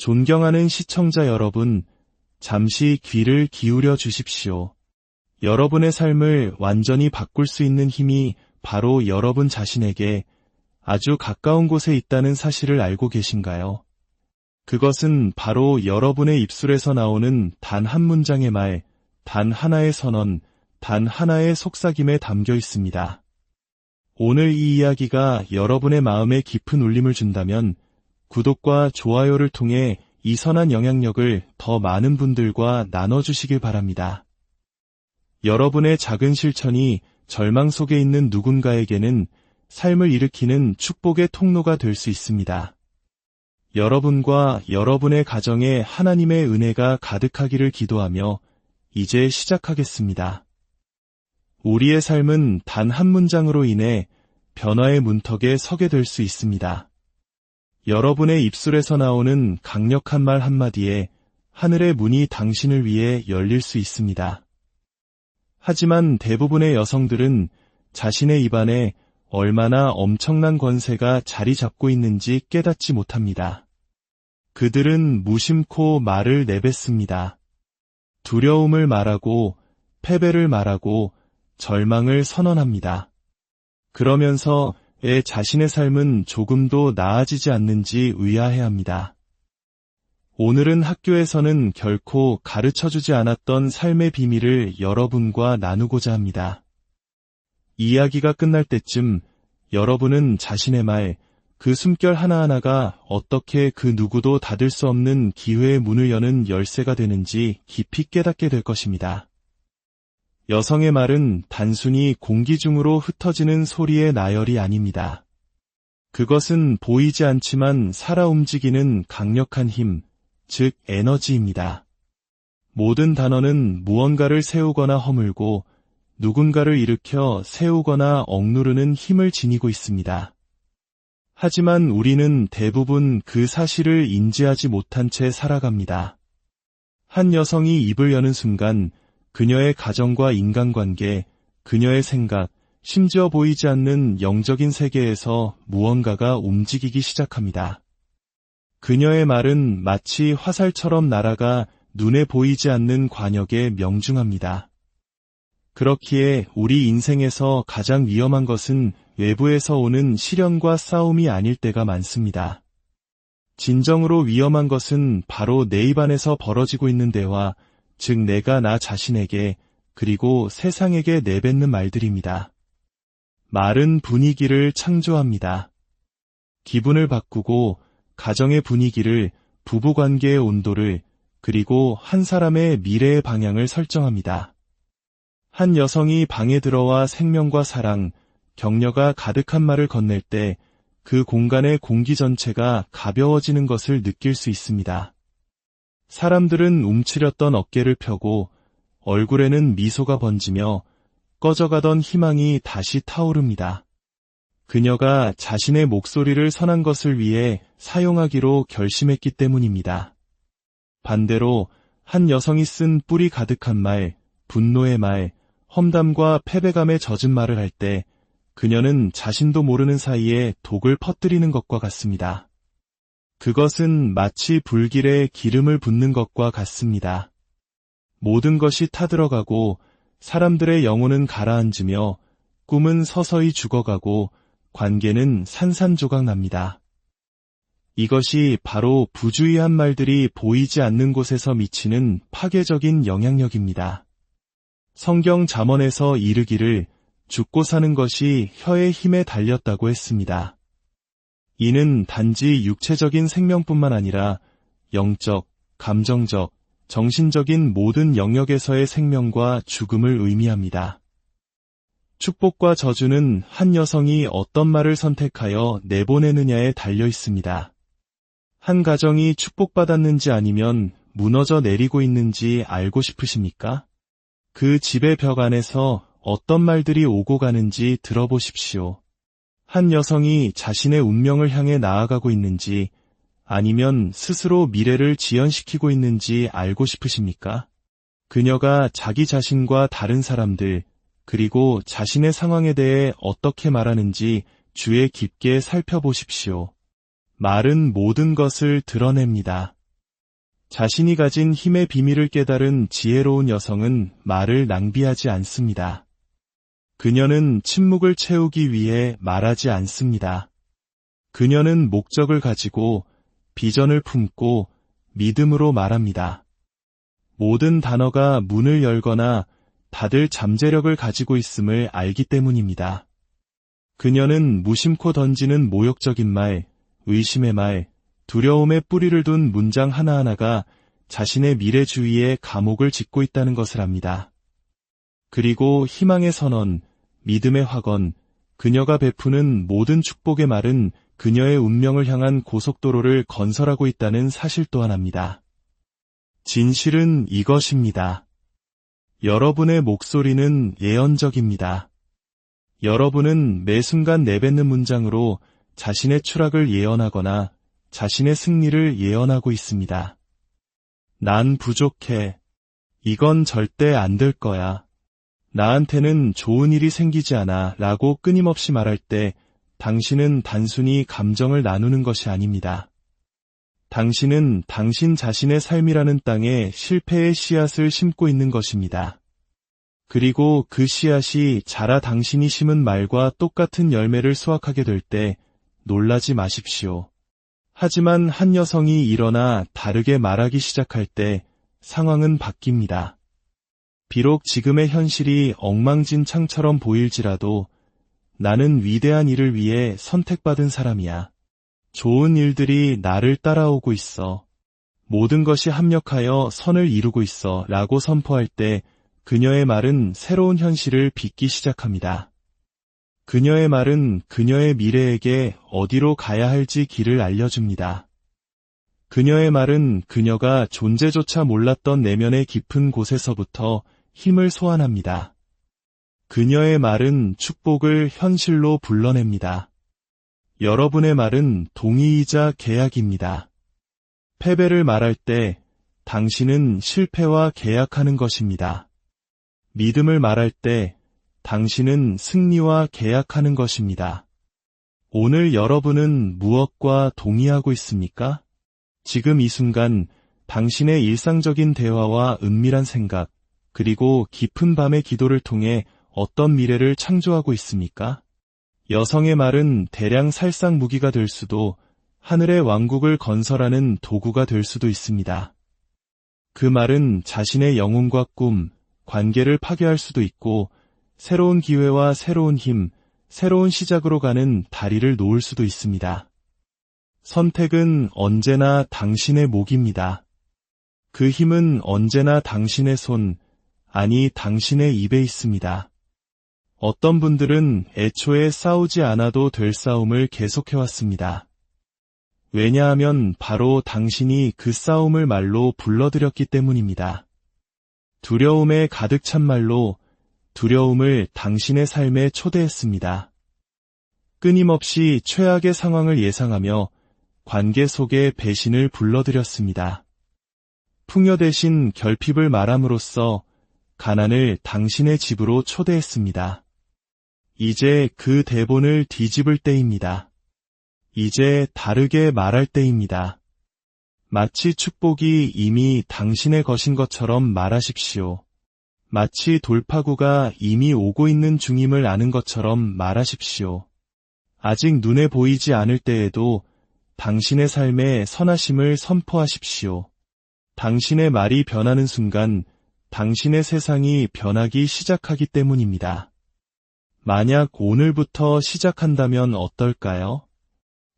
존경하는 시청자 여러분, 잠시 귀를 기울여 주십시오. 여러분의 삶을 완전히 바꿀 수 있는 힘이 바로 여러분 자신에게 아주 가까운 곳에 있다는 사실을 알고 계신가요? 그것은 바로 여러분의 입술에서 나오는 단 한 문장의 말, 단 하나의 선언, 단 하나의 속삭임에 담겨 있습니다. 오늘 이 이야기가 여러분의 마음에 깊은 울림을 준다면 구독과 좋아요를 통해 이 선한 영향력을 더 많은 분들과 나눠주시길 바랍니다. 여러분의 작은 실천이 절망 속에 있는 누군가에게는 삶을 일으키는 축복의 통로가 될 수 있습니다. 여러분과 여러분의 가정에 하나님의 은혜가 가득하기를 기도하며 이제 시작하겠습니다. 우리의 삶은 단 한 문장으로 인해 변화의 문턱에 서게 될 수 있습니다. 여러분의 입술에서 나오는 강력한 말 한마디에 하늘의 문이 당신을 위해 열릴 수 있습니다. 하지만 대부분의 여성들은 자신의 입안에 얼마나 엄청난 권세가 자리 잡고 있는지 깨닫지 못합니다. 그들은 무심코 말을 내뱉습니다. 두려움을 말하고 패배를 말하고 절망을 선언합니다. 그러면서 자신의 삶은 조금도 나아지지 않는지 의아해합니다. 오늘은 학교에서는 결코 가르쳐주지 않았던 삶의 비밀을 여러분과 나누고자 합니다. 이야기가 끝날 때쯤 여러분은 자신의 말, 그 숨결 하나하나가 어떻게 그 누구도 닫을 수 없는 기회의 문을 여는 열쇠가 되는지 깊이 깨닫게 될 것입니다. 여성의 말은 단순히 공기 중으로 흩어지는 소리의 나열이 아닙니다. 그것은 보이지 않지만 살아 움직이는 강력한 힘, 즉 에너지입니다. 모든 단어는 무언가를 세우거나 허물고 누군가를 일으켜 세우거나 억누르는 힘을 지니고 있습니다. 하지만 우리는 대부분 그 사실을 인지하지 못한 채 살아갑니다. 한 여성이 입을 여는 순간 그녀의 가정과 인간관계, 그녀의 생각, 심지어 보이지 않는 영적인 세계에서 무언가가 움직이기 시작합니다. 그녀의 말은 마치 화살처럼 날아가 눈에 보이지 않는 관역에 명중합니다. 그렇기에 우리 인생에서 가장 위험한 것은 외부에서 오는 시련과 싸움이 아닐 때가 많습니다. 진정으로 위험한 것은 바로 내 입 안에서 벌어지고 있는 대화, 즉 내가 나 자신에게 그리고 세상에게 내뱉는 말들입니다. 말은 분위기를 창조합니다. 기분을 바꾸고 가정의 분위기를, 부부관계의 온도를, 그리고 한 사람의 미래의 방향을 설정합니다. 한 여성이 방에 들어와 생명과 사랑, 격려가 가득한 말을 건넬 때 그 공간의 공기 전체가 가벼워지는 것을 느낄 수 있습니다. 사람들은 움츠렸던 어깨를 펴고 얼굴에는 미소가 번지며 꺼져가던 희망이 다시 타오릅니다. 그녀가 자신의 목소리를 선한 것을 위해 사용하기로 결심했기 때문입니다. 반대로 한 여성이 쓴 뿌리 가득한 말, 분노의 말, 험담과 패배감에 젖은 말을 할 때 그녀는 자신도 모르는 사이에 독을 퍼뜨리는 것과 같습니다. 그것은 마치 불길에 기름을 붓는 것과 같습니다. 모든 것이 타들어가고 사람들의 영혼은 가라앉으며 꿈은 서서히 죽어가고 관계는 산산조각 납니다. 이것이 바로 부주의한 말들이 보이지 않는 곳에서 미치는 파괴적인 영향력입니다. 성경 잠언에서 이르기를 죽고 사는 것이 혀의 힘에 달렸다고 했습니다. 이는 단지 육체적인 생명뿐만 아니라 영적, 감정적, 정신적인 모든 영역에서의 생명과 죽음을 의미합니다. 축복과 저주는 한 여성이 어떤 말을 선택하여 내보내느냐에 달려 있습니다. 한 가정이 축복받았는지 아니면 무너져 내리고 있는지 알고 싶으십니까? 그 집의 벽 안에서 어떤 말들이 오고 가는지 들어보십시오. 한 여성이 자신의 운명을 향해 나아가고 있는지 아니면 스스로 미래를 지연시키고 있는지 알고 싶으십니까? 그녀가 자기 자신과 다른 사람들, 그리고 자신의 상황에 대해 어떻게 말하는지 주의 깊게 살펴보십시오. 말은 모든 것을 드러냅니다. 자신이 가진 힘의 비밀을 깨달은 지혜로운 여성은 말을 낭비하지 않습니다. 그녀는 침묵을 채우기 위해 말하지 않습니다. 그녀는 목적을 가지고 비전을 품고 믿음으로 말합니다. 모든 단어가 문을 열거나 닫을 잠재력을 가지고 있음을 알기 때문입니다. 그녀는 무심코 던지는 모욕적인 말, 의심의 말, 두려움에 뿌리를 둔 문장 하나하나가 자신의 미래 주위에 감옥을 짓고 있다는 것을 압니다. 그리고 희망의 선언, 믿음의 확언, 그녀가 베푸는 모든 축복의 말은 그녀의 운명을 향한 고속도로를 건설하고 있다는 사실 또한 압니다. 진실은 이것입니다. 여러분의 목소리는 예언적입니다. 여러분은 매 순간 내뱉는 문장으로 자신의 추락을 예언하거나 자신의 승리를 예언하고 있습니다. 난 부족해. 이건 절대 안 될 거야. 나한테는 좋은 일이 생기지 않아 라고 끊임없이 말할 때 당신은 단순히 감정을 나누는 것이 아닙니다. 당신은 당신 자신의 삶이라는 땅에 실패의 씨앗을 심고 있는 것입니다. 그리고 그 씨앗이 자라 당신이 심은 말과 똑같은 열매를 수확하게 될 때 놀라지 마십시오. 하지만 한 여성이 일어나 다르게 말하기 시작할 때 상황은 바뀝니다. 비록 지금의 현실이 엉망진창처럼 보일지라도 나는 위대한 일을 위해 선택받은 사람이야. 좋은 일들이 나를 따라오고 있어. 모든 것이 합력하여 선을 이루고 있어 라고 선포할 때 그녀의 말은 새로운 현실을 빚기 시작합니다. 그녀의 말은 그녀의 미래에게 어디로 가야 할지 길을 알려줍니다. 그녀의 말은 그녀가 존재조차 몰랐던 내면의 깊은 곳에서부터 힘을 소환합니다. 그녀의 말은 축복을 현실로 불러냅니다. 여러분의 말은 동의이자 계약입니다. 패배를 말할 때 당신은 실패와 계약하는 것입니다. 믿음을 말할 때 당신은 승리와 계약하는 것입니다. 오늘 여러분은 무엇과 동의하고 있습니까? 지금 이 순간 당신의 일상적인 대화와 은밀한 생각, 그리고 깊은 밤의 기도를 통해 어떤 미래를 창조하고 있습니까? 여성의 말은 대량 살상 무기가 될 수도 하늘의 왕국을 건설하는 도구가 될 수도 있습니다. 그 말은 자신의 영혼과 꿈, 관계를 파괴할 수도 있고 새로운 기회와 새로운 힘, 새로운 시작으로 가는 다리를 놓을 수도 있습니다. 선택은 언제나 당신의 몫입니다. 그 힘은 언제나 당신의 손, 아니 당신의 입에 있습니다. 어떤 분들은 애초에 싸우지 않아도 될 싸움을 계속해왔습니다. 왜냐하면 바로 당신이 그 싸움을 말로 불러들였기 때문입니다. 두려움에 가득 찬 말로 두려움을 당신의 삶에 초대했습니다. 끊임없이 최악의 상황을 예상하며 관계 속에 배신을 불러들였습니다. 풍요 대신 결핍을 말함으로써 가난을 당신의 집으로 초대했습니다. 이제 그 대본을 뒤집을 때입니다. 이제 다르게 말할 때입니다. 마치 축복이 이미 당신의 것인 것처럼 말하십시오. 마치 돌파구가 이미 오고 있는 중임을 아는 것처럼 말하십시오. 아직 눈에 보이지 않을 때에도 당신의 삶에 선하심을 선포하십시오. 당신의 말이 변하는 순간 당신의 세상이 변하기 시작하기 때문입니다. 만약 오늘부터 시작한다면 어떨까요?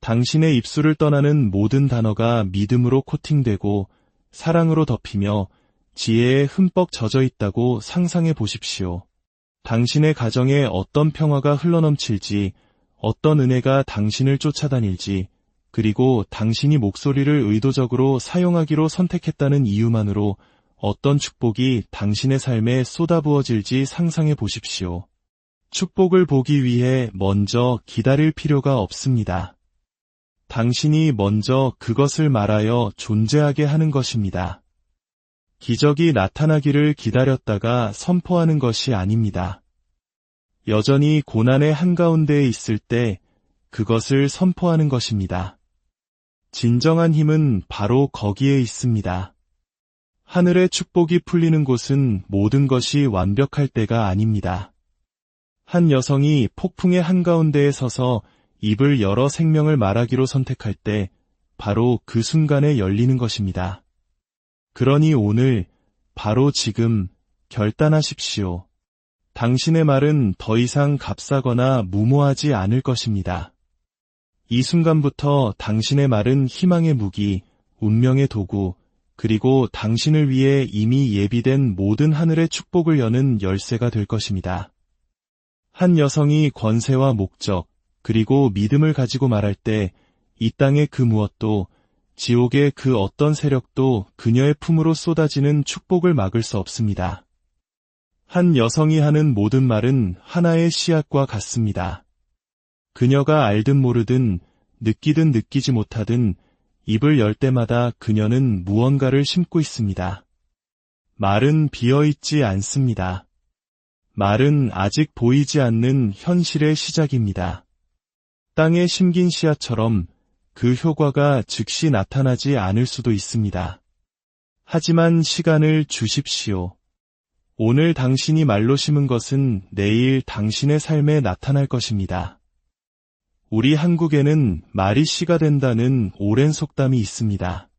당신의 입술을 떠나는 모든 단어가 믿음으로 코팅되고 사랑으로 덮이며 지혜에 흠뻑 젖어 있다고 상상해 보십시오. 당신의 가정에 어떤 평화가 흘러넘칠지, 어떤 은혜가 당신을 쫓아다닐지, 그리고 당신이 목소리를 의도적으로 사용하기로 선택했다는 이유만으로 어떤 축복이 당신의 삶에 쏟아부어질지 상상해 보십시오. 축복을 보기 위해 먼저 기다릴 필요가 없습니다. 당신이 먼저 그것을 말하여 존재하게 하는 것입니다. 기적이 나타나기를 기다렸다가 선포하는 것이 아닙니다. 여전히 고난의 한가운데에 있을 때 그것을 선포하는 것입니다. 진정한 힘은 바로 거기에 있습니다. 하늘의 축복이 풀리는 곳은 모든 것이 완벽할 때가 아닙니다. 한 여성이 폭풍의 한가운데에 서서 입을 열어 생명을 말하기로 선택할 때 바로 그 순간에 열리는 것입니다. 그러니 오늘, 바로 지금 결단하십시오. 당신의 말은 더 이상 값싸거나 무모하지 않을 것입니다. 이 순간부터 당신의 말은 희망의 무기, 운명의 도구, 그리고 당신을 위해 이미 예비된 모든 하늘의 축복을 여는 열쇠가 될 것입니다. 한 여성이 권세와 목적, 그리고 믿음을 가지고 말할 때 이 땅의 그 무엇도, 지옥의 그 어떤 세력도 그녀의 품으로 쏟아지는 축복을 막을 수 없습니다. 한 여성이 하는 모든 말은 하나의 씨앗과 같습니다. 그녀가 알든 모르든, 느끼든 느끼지 못하든 입을 열 때마다 그녀는 무언가를 심고 있습니다. 말은 비어있지 않습니다. 말은 아직 보이지 않는 현실의 시작입니다. 땅에 심긴 씨앗처럼 그 효과가 즉시 나타나지 않을 수도 있습니다. 하지만 시간을 주십시오. 오늘 당신이 말로 심은 것은 내일 당신의 삶에 나타날 것입니다. 우리 한국에는 말이 씨가 된다는 오랜 속담이 있습니다.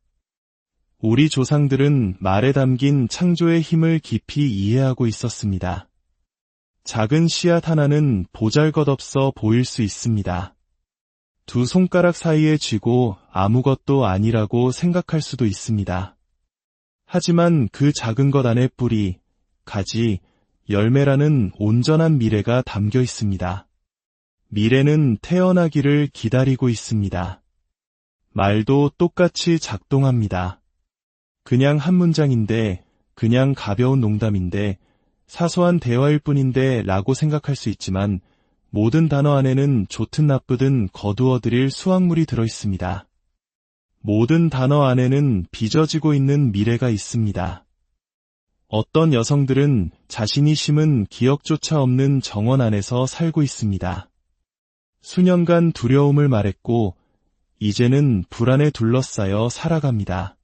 우리 조상들은 말에 담긴 창조의 힘을 깊이 이해하고 있었습니다. 작은 씨앗 하나는 보잘것없어 보일 수 있습니다. 두 손가락 사이에 쥐고 아무것도 아니라고 생각할 수도 있습니다. 하지만 그 작은 것 안에 뿌리, 가지, 열매라는 온전한 미래가 담겨 있습니다. 미래는 태어나기를 기다리고 있습니다. 말도 똑같이 작동합니다. 그냥 한 문장인데, 그냥 가벼운 농담인데, 사소한 대화일 뿐인데 라고 생각할 수 있지만 모든 단어 안에는 좋든 나쁘든 거두어들일 수확물이 들어있습니다. 모든 단어 안에는 빚어지고 있는 미래가 있습니다. 어떤 여성들은 자신이 심은 기억조차 없는 정원 안에서 살고 있습니다. 수년간 두려움을 말했고 이제는 불안에 둘러싸여 살아갑니다.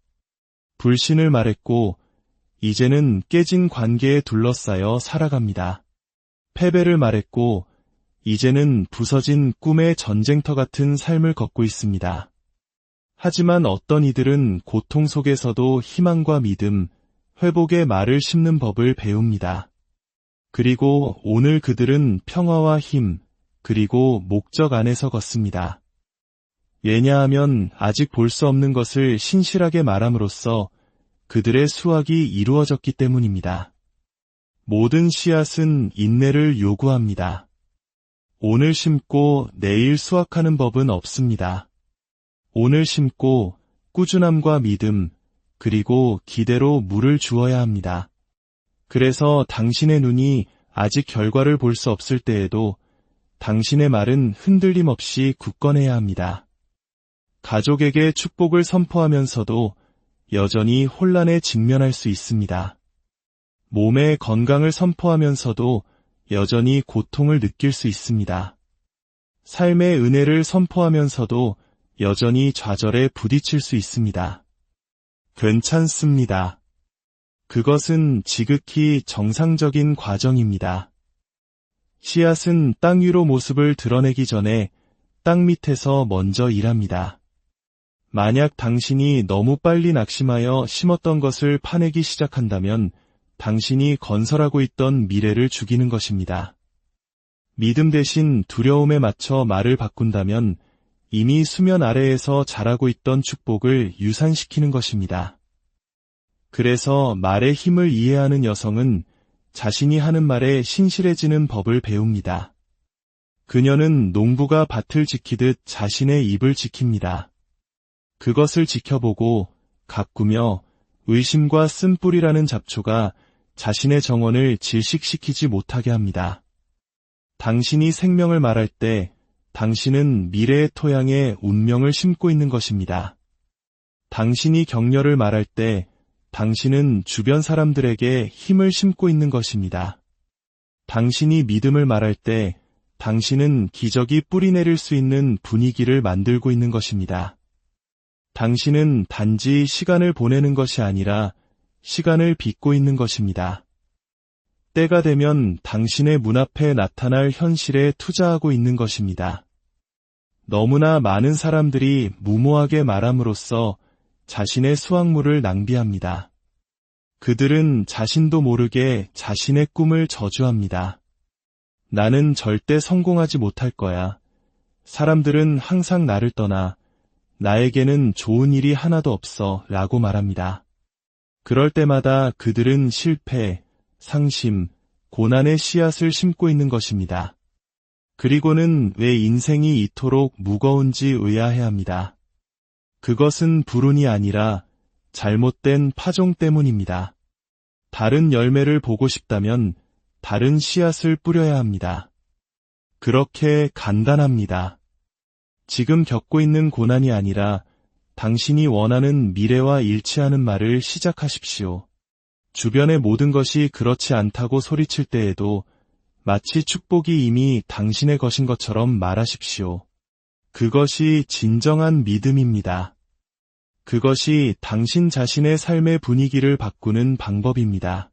불신을 말했고 이제는 깨진 관계에 둘러싸여 살아갑니다. 패배를 말했고 이제는 부서진 꿈의 전쟁터 같은 삶을 걷고 있습니다. 하지만 어떤 이들은 고통 속에서도 희망과 믿음, 회복의 말을 심는 법을 배웁니다. 그리고 오늘 그들은 평화와 힘, 그리고 목적 안에서 걷습니다. 왜냐하면 아직 볼 수 없는 것을 신실하게 말함으로써 그들의 수확이 이루어졌기 때문입니다. 모든 씨앗은 인내를 요구합니다. 오늘 심고 내일 수확하는 법은 없습니다. 오늘 심고 꾸준함과 믿음, 그리고 기대로 물을 주어야 합니다. 그래서 당신의 눈이 아직 결과를 볼 수 없을 때에도 당신의 말은 흔들림 없이 굳건해야 합니다. 가족에게 축복을 선포하면서도 여전히 혼란에 직면할 수 있습니다. 몸의 건강을 선포하면서도 여전히 고통을 느낄 수 있습니다. 삶의 은혜를 선포하면서도 여전히 좌절에 부딪힐 수 있습니다. 괜찮습니다. 그것은 지극히 정상적인 과정입니다. 씨앗은 땅 위로 모습을 드러내기 전에 땅 밑에서 먼저 일합니다. 만약 당신이 너무 빨리 낙심하여 심었던 것을 파내기 시작한다면 당신이 건설하고 있던 미래를 죽이는 것입니다. 믿음 대신 두려움에 맞춰 말을 바꾼다면 이미 수면 아래에서 자라고 있던 축복을 유산시키는 것입니다. 그래서 말의 힘을 이해하는 여성은 자신이 하는 말에 신실해지는 법을 배웁니다. 그녀는 농부가 밭을 지키듯 자신의 입을 지킵니다. 그것을 지켜보고 가꾸며 의심과 쓴뿌리라는 잡초가 자신의 정원을 질식시키지 못하게 합니다. 당신이 생명을 말할 때 당신은 미래의 토양에 운명을 심고 있는 것입니다. 당신이 격려를 말할 때 당신은 주변 사람들에게 힘을 심고 있는 것입니다. 당신이 믿음을 말할 때 당신은 기적이 뿌리내릴 수 있는 분위기를 만들고 있는 것입니다. 당신은 단지 시간을 보내는 것이 아니라 시간을 빚고 있는 것입니다. 때가 되면 당신의 문 앞에 나타날 현실에 투자하고 있는 것입니다. 너무나 많은 사람들이 무모하게 말함으로써 자신의 수확물을 낭비합니다. 그들은 자신도 모르게 자신의 꿈을 저주합니다. 나는 절대 성공하지 못할 거야. 사람들은 항상 나를 떠나 나에게는 좋은 일이 하나도 없어 라고 말합니다. 그럴 때마다 그들은 실패, 상심, 고난의 씨앗을 심고 있는 것입니다. 그리고는 왜 인생이 이토록 무거운지 의아해합니다. 그것은 불운이 아니라 잘못된 파종 때문입니다. 다른 열매를 보고 싶다면 다른 씨앗을 뿌려야 합니다. 그렇게 간단합니다. 지금 겪고 있는 고난이 아니라 당신이 원하는 미래와 일치하는 말을 시작하십시오. 주변의 모든 것이 그렇지 않다고 소리칠 때에도 마치 축복이 이미 당신의 것인 것처럼 말하십시오. 그것이 진정한 믿음입니다. 그것이 당신 자신의 삶의 분위기를 바꾸는 방법입니다.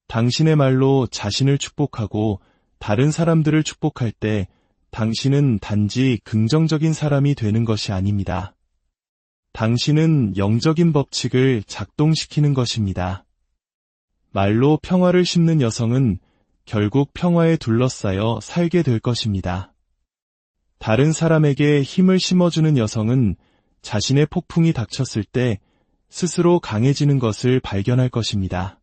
당신의 말로 자신을 축복하고 다른 사람들을 축복할 때 당신은 단지 긍정적인 사람이 되는 것이 아닙니다. 당신은 영적인 법칙을 작동시키는 것입니다. 말로 평화를 심는 여성은 결국 평화에 둘러싸여 살게 될 것입니다. 다른 사람에게 힘을 심어주는 여성은 자신의 폭풍이 닥쳤을 때 스스로 강해지는 것을 발견할 것입니다.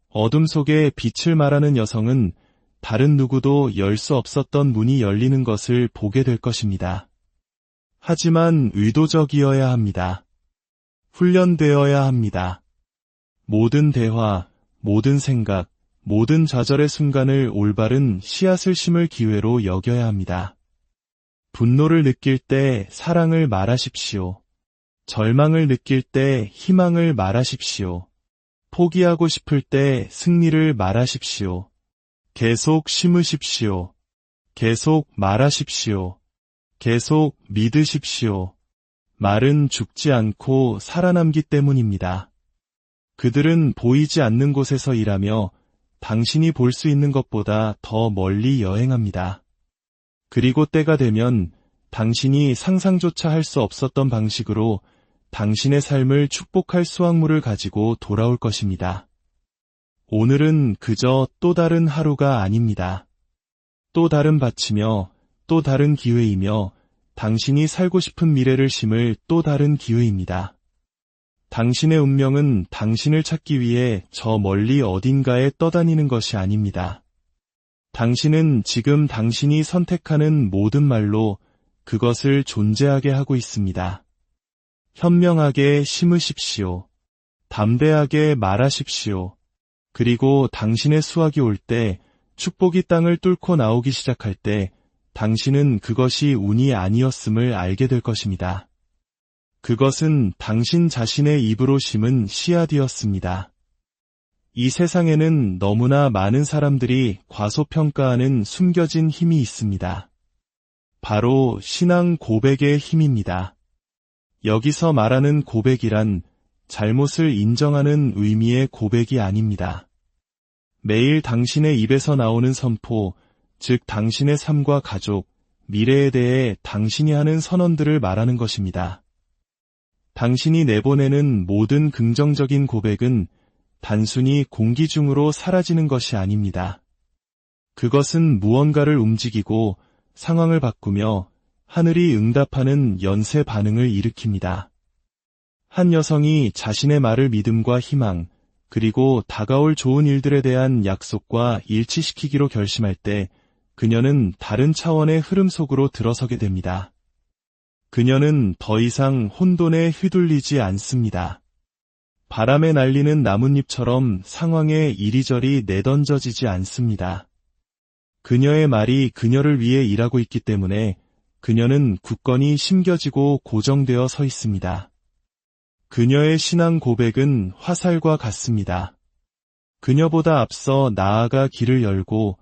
어둠 속에 빛을 말하는 여성은 다른 누구도 열 수 없었던 문이 열리는 것을 보게 될 것입니다. 하지만 의도적이어야 합니다. 훈련되어야 합니다. 모든 대화, 모든 생각, 모든 좌절의 순간을 올바른 씨앗을 심을 기회로 여겨야 합니다. 분노를 느낄 때 사랑을 말하십시오. 절망을 느낄 때 희망을 말하십시오. 포기하고 싶을 때 승리를 말하십시오. 계속 심으십시오. 계속 말하십시오. 계속 믿으십시오. 말은 죽지 않고 살아남기 때문입니다. 그들은 보이지 않는 곳에서 일하며 당신이 볼 수 있는 것보다 더 멀리 여행합니다. 그리고 때가 되면 당신이 상상조차 할 수 없었던 방식으로 당신의 삶을 축복할 수확물을 가지고 돌아올 것입니다. 오늘은 그저 또 다른 하루가 아닙니다. 또 다른 밭이며 또 다른 기회이며 당신이 살고 싶은 미래를 심을 또 다른 기회입니다. 당신의 운명은 당신을 찾기 위해 저 멀리 어딘가에 떠다니는 것이 아닙니다. 당신은 지금 당신이 선택하는 모든 말로 그것을 존재하게 하고 있습니다. 현명하게 심으십시오. 담대하게 말하십시오. 그리고 당신의 수확이 올 때, 축복이 땅을 뚫고 나오기 시작할 때 당신은 그것이 운이 아니었음을 알게 될 것입니다. 그것은 당신 자신의 입으로 심은 씨앗이었습니다. 이 세상에는 너무나 많은 사람들이 과소평가하는 숨겨진 힘이 있습니다. 바로 신앙 고백의 힘입니다. 여기서 말하는 고백이란 잘못을 인정하는 의미의 고백이 아닙니다. 매일 당신의 입에서 나오는 선포, 즉 당신의 삶과 가족, 미래에 대해 당신이 하는 선언들을 말하는 것입니다. 당신이 내보내는 모든 긍정적인 고백은 단순히 공기 중으로 사라지는 것이 아닙니다. 그것은 무언가를 움직이고 상황을 바꾸며 하늘이 응답하는 연쇄 반응을 일으킵니다. 한 여성이 자신의 말을 믿음과 희망, 그리고 다가올 좋은 일들에 대한 약속과 일치시키기로 결심할 때 그녀는 다른 차원의 흐름 속으로 들어서게 됩니다. 그녀는 더 이상 혼돈에 휘둘리지 않습니다. 바람에 날리는 나뭇잎처럼 상황에 이리저리 내던져지지 않습니다. 그녀의 말이 그녀를 위해 일하고 있기 때문에 그녀는 굳건히 심겨지고 고정되어 서 있습니다. 그녀의 신앙 고백은 화살과 같습니다. 그녀보다 앞서 나아가 길을 열고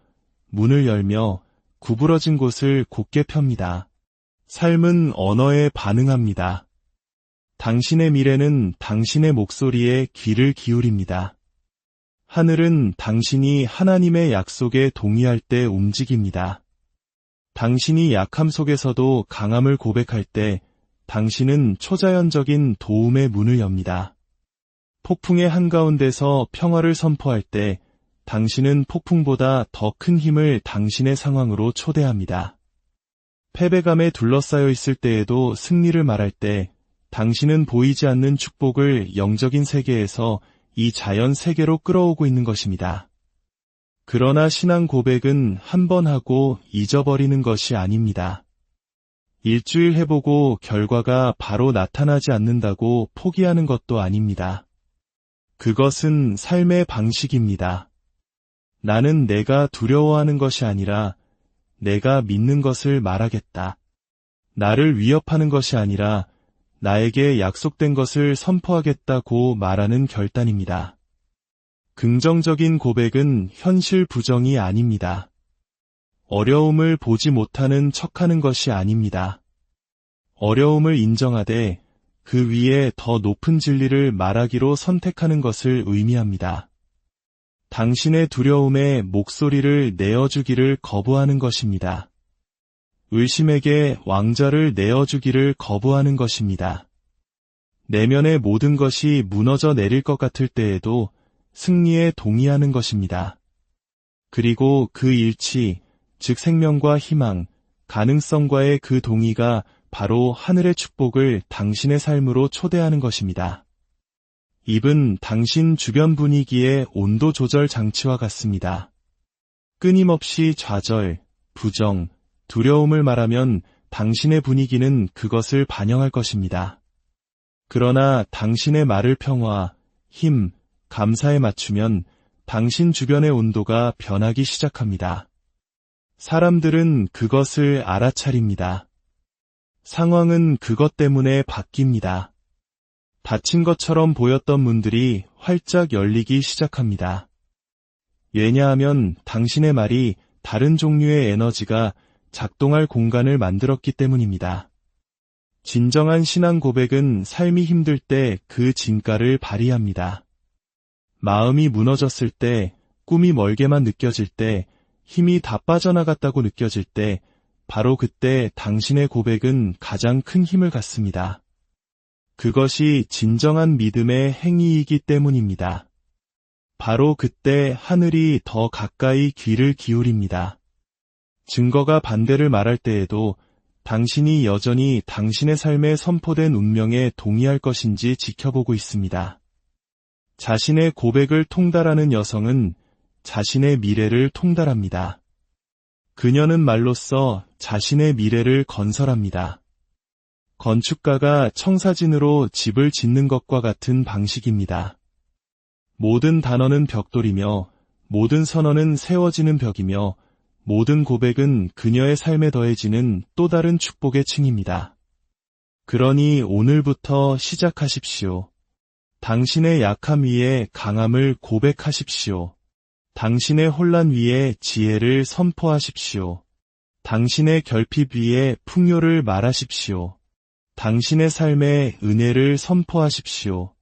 문을 열며 구부러진 곳을 곧게 펴니다. 삶은 언어에 반응합니다. 당신의 미래는 당신의 목소리에 귀를 기울입니다. 하늘은 당신이 하나님의 약속에 동의할 때 움직입니다. 당신이 약함 속에서도 강함을 고백할 때 당신은 초자연적인 도움의 문을 엽니다. 폭풍의 한가운데서 평화를 선포할 때 당신은 폭풍보다 더 큰 힘을 당신의 상황으로 초대합니다. 패배감에 둘러싸여 있을 때에도 승리를 말할 때 당신은 보이지 않는 축복을 영적인 세계에서 이 자연 세계로 끌어오고 있는 것입니다. 그러나 신앙 고백은 한 번 하고 잊어버리는 것이 아닙니다. 일주일 해보고 결과가 바로 나타나지 않는다고 포기하는 것도 아닙니다. 그것은 삶의 방식입니다. 나는 내가 두려워하는 것이 아니라 내가 믿는 것을 말하겠다. 나를 위협하는 것이 아니라 나에게 약속된 것을 선포하겠다고 말하는 결단입니다. 긍정적인 고백은 현실 부정이 아닙니다. 어려움을 보지 못하는 척하는 것이 아닙니다. 어려움을 인정하되 그 위에 더 높은 진리를 말하기로 선택하는 것을 의미합니다. 당신의 두려움에 목소리를 내어주기를 거부하는 것입니다. 의심에게 왕좌를 내어주기를 거부하는 것입니다. 내면의 모든 것이 무너져 내릴 것 같을 때에도 승리에 동의하는 것입니다. 그리고 그 일치, 즉 생명과 희망, 가능성과의 그 동의가 바로 하늘의 축복을 당신의 삶으로 초대하는 것입니다. 입은 당신 주변 분위기의 온도 조절 장치와 같습니다. 끊임없이 좌절, 부정, 두려움을 말하면 당신의 분위기는 그것을 반영할 것입니다. 그러나 당신의 말을 평화, 힘, 감사에 맞추면 당신 주변의 온도가 변하기 시작합니다. 사람들은 그것을 알아차립니다. 상황은 그것 때문에 바뀝니다. 닫힌 것처럼 보였던 문들이 활짝 열리기 시작합니다. 왜냐하면 당신의 말이 다른 종류의 에너지가 작동할 공간을 만들었기 때문입니다. 진정한 신앙 고백은 삶이 힘들 때 그 진가를 발휘합니다. 마음이 무너졌을 때, 꿈이 멀게만 느껴질 때, 힘이 다 빠져나갔다고 느껴질 때, 바로 그때 당신의 고백은 가장 큰 힘을 갖습니다. 그것이 진정한 믿음의 행위이기 때문입니다. 바로 그때 하늘이 더 가까이 귀를 기울입니다. 증거가 반대를 말할 때에도 당신이 여전히 당신의 삶에 선포된 운명에 동의할 것인지 지켜보고 있습니다. 자신의 고백을 통달하는 여성은 자신의 미래를 통달합니다. 그녀는 말로써 자신의 미래를 건설합니다. 건축가가 청사진으로 집을 짓는 것과 같은 방식입니다. 모든 단어는 벽돌이며 모든 선언은 세워지는 벽이며 모든 고백은 그녀의 삶에 더해지는 또 다른 축복의 층입니다. 그러니 오늘부터 시작하십시오. 당신의 약함 위에 강함을 고백하십시오. 당신의 혼란 위에 지혜를 선포하십시오. 당신의 결핍 위에 풍요를 말하십시오. 당신의 삶에 은혜를 선포하십시오.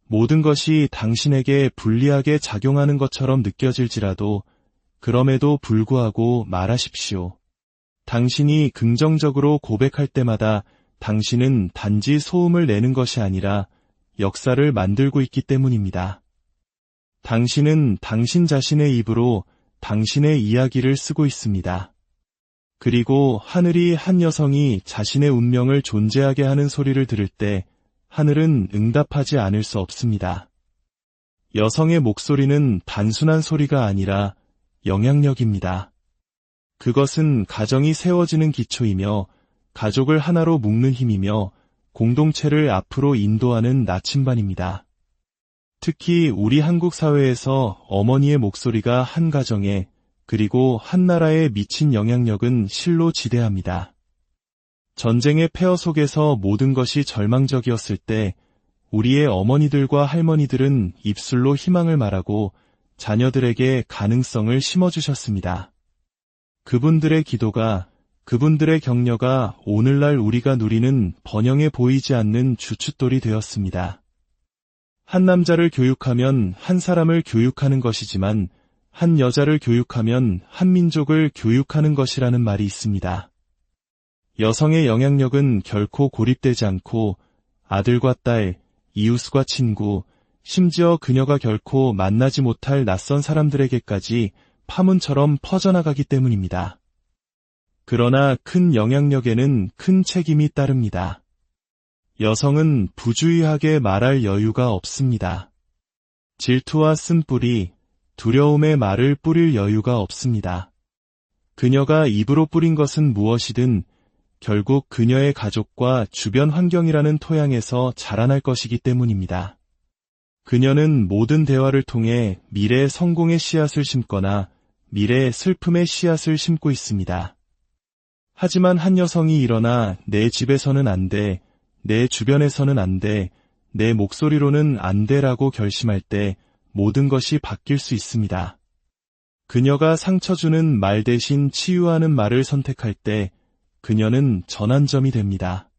모든 것이 당신에게 불리하게 작용하는 것처럼 느껴질지라도 그럼에도 불구하고 말하십시오. 당신이 긍정적으로 고백할 때마다 당신은 단지 소음을 내는 것이 아니라 역사를 만들고 있기 때문입니다. 당신은 당신 자신의 입으로 당신의 이야기를 쓰고 있습니다. 그리고 하늘이 한 여성이 자신의 운명을 존재하게 하는 소리를 들을 때 하늘은 응답하지 않을 수 없습니다. 여성의 목소리는 단순한 소리가 아니라 영향력입니다. 그것은 가정이 세워지는 기초이며 가족을 하나로 묶는 힘이며 공동체를 앞으로 인도하는 나침반입니다. 특히 우리 한국 사회에서 어머니의 목소리가 한 가정에 그리고 한 나라에 미친 영향력은 실로 지대합니다. 전쟁의 폐허 속에서 모든 것이 절망적이었을 때 우리의 어머니들과 할머니들은 입술로 희망을 말하고 자녀들에게 가능성을 심어주셨습니다. 그분들의 기도가 그분들의 격려가 오늘날 우리가 누리는 번영해 보이지 않는 주춧돌이 되었습니다. 한 남자를 교육하면 한 사람을 교육하는 것이지만 한 여자를 교육하면 한 민족을 교육하는 것이라는 말이 있습니다. 여성의 영향력은 결코 고립되지 않고 아들과 딸, 이웃과 친구, 심지어 그녀가 결코 만나지 못할 낯선 사람들에게까지 파문처럼 퍼져나가기 때문입니다. 그러나 큰 영향력에는 큰 책임이 따릅니다. 여성은 부주의하게 말할 여유가 없습니다. 질투와 쓴뿌리, 두려움의 말을 뿌릴 여유가 없습니다. 그녀가 입으로 뿌린 것은 무엇이든 결국 그녀의 가족과 주변 환경이라는 토양에서 자라날 것이기 때문입니다. 그녀는 모든 대화를 통해 미래의 성공의 씨앗을 심거나 미래의 슬픔의 씨앗을 심고 있습니다. 하지만 한 여성이 일어나 내 집에서는 안 돼, 내 주변에서는 안 돼, 내 목소리로는 안 돼라고 결심할 때 모든 것이 바뀔 수 있습니다. 그녀가 상처 주는 말 대신 치유하는 말을 선택할 때 그녀는 전환점이 됩니다.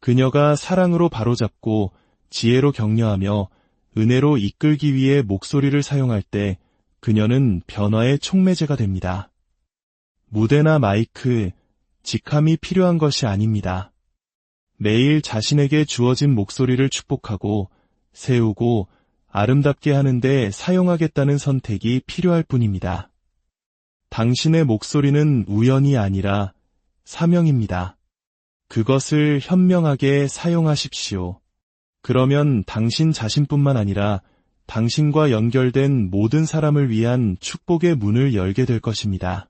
그녀가 사랑으로 바로잡고 지혜로 격려하며 은혜로 이끌기 위해 목소리를 사용할 때 그녀는 변화의 촉매제가 됩니다. 무대나 마이크, 직함이 필요한 것이 아닙니다. 매일 자신에게 주어진 목소리를 축복하고 세우고 아름답게 하는데 사용하겠다는 선택이 필요할 뿐입니다. 당신의 목소리는 우연이 아니라 사명입니다. 그것을 현명하게 사용하십시오. 그러면 당신 자신뿐만 아니라 당신과 연결된 모든 사람을 위한 축복의 문을 열게 될 것입니다.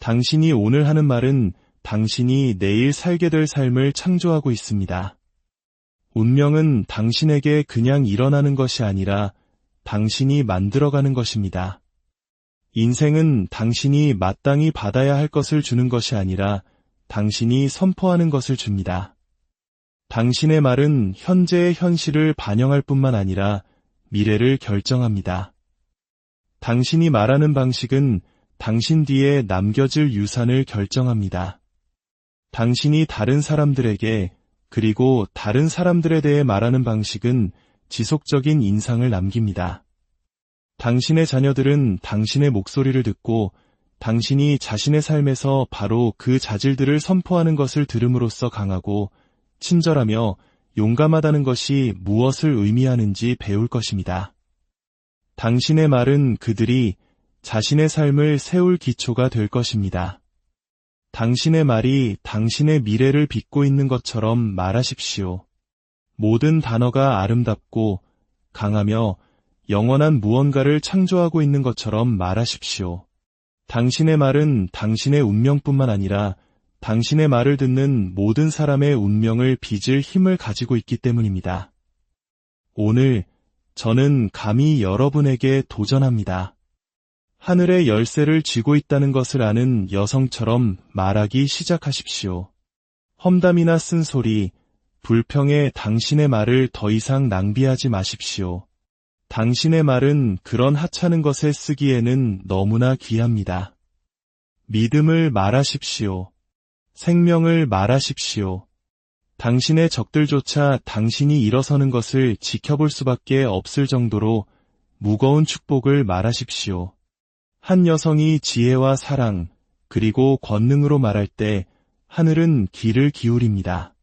당신이 오늘 하는 말은 당신이 내일 살게 될 삶을 창조하고 있습니다. 운명은 당신에게 그냥 일어나는 것이 아니라 당신이 만들어가는 것입니다. 인생은 당신이 마땅히 받아야 할 것을 주는 것이 아니라 당신이 선포하는 것을 줍니다. 당신의 말은 현재의 현실을 반영할 뿐만 아니라 미래를 결정합니다. 당신이 말하는 방식은 당신 뒤에 남겨질 유산을 결정합니다. 당신이 다른 사람들에게 그리고 다른 사람들에 대해 말하는 방식은 지속적인 인상을 남깁니다. 당신의 자녀들은 당신의 목소리를 듣고 당신이 자신의 삶에서 바로 그 자질들을 선포하는 것을 들음으로써 강하고 친절하며 용감하다는 것이 무엇을 의미하는지 배울 것입니다. 당신의 말은 그들이 자신의 삶을 세울 기초가 될 것입니다. 당신의 말이 당신의 미래를 빚고 있는 것처럼 말하십시오. 모든 단어가 아름답고 강하며 영원한 무언가를 창조하고 있는 것처럼 말하십시오. 당신의 말은 당신의 운명뿐만 아니라 당신의 말을 듣는 모든 사람의 운명을 빚을 힘을 가지고 있기 때문입니다. 오늘 저는 감히 여러분에게 도전합니다. 하늘의 열쇠를 쥐고 있다는 것을 아는 여성처럼 말하기 시작하십시오. 험담이나 쓴소리, 불평에 당신의 말을 더 이상 낭비하지 마십시오. 당신의 말은 그런 하찮은 것에 쓰기에는 너무나 귀합니다. 믿음을 말하십시오. 생명을 말하십시오. 당신의 적들조차 당신이 일어서는 것을 지켜볼 수밖에 없을 정도로 무거운 축복을 말하십시오. 한 여성이 지혜와 사랑, 그리고 권능으로 말할 때 하늘은 귀를 기울입니다.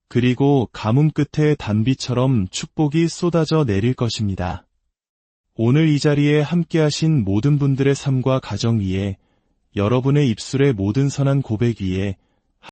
그리고 가뭄 끝에 단비처럼 축복이 쏟아져 내릴 것입니다. 오늘 이 자리에 함께하신 모든 분들의 삶과 가정 위에 여러분의 입술의 모든 선한 고백 위에